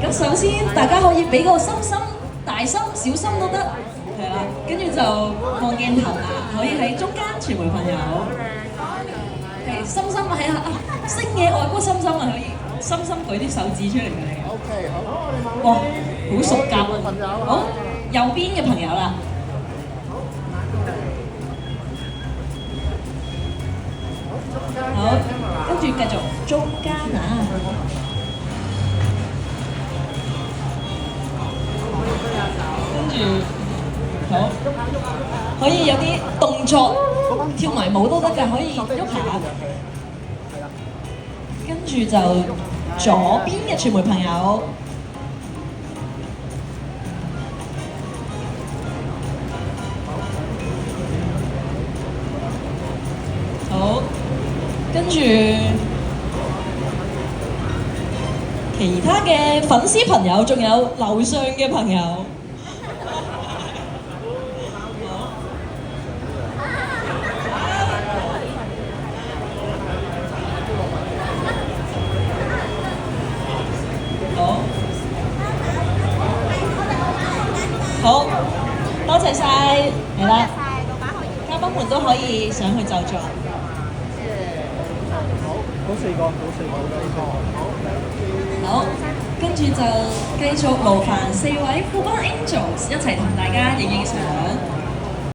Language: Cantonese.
咁首先大家可以俾個心心、大心、小心都得，係啦。跟住就望鏡頭啦，可以喺中間傳媒朋友，係心心喺啊星野外國心心啊，可以心心舉啲手指出嚟嘅你。OK， 好。哇，好熟夾啊！好，右邊嘅朋友啦。好，跟住繼續中間啊。跟住好，可以有啲動作，跳埋舞都得㗎，可以喐下。跟住就左邊嘅傳媒朋友。好，跟住其他嘅粉絲朋友，仲有樓上嘅朋友。好，好，多謝晒，係啦，嘉賓們都可以上去就座。好，跟住就繼續勞煩4位富邦 Angels 一齊同大家影影相。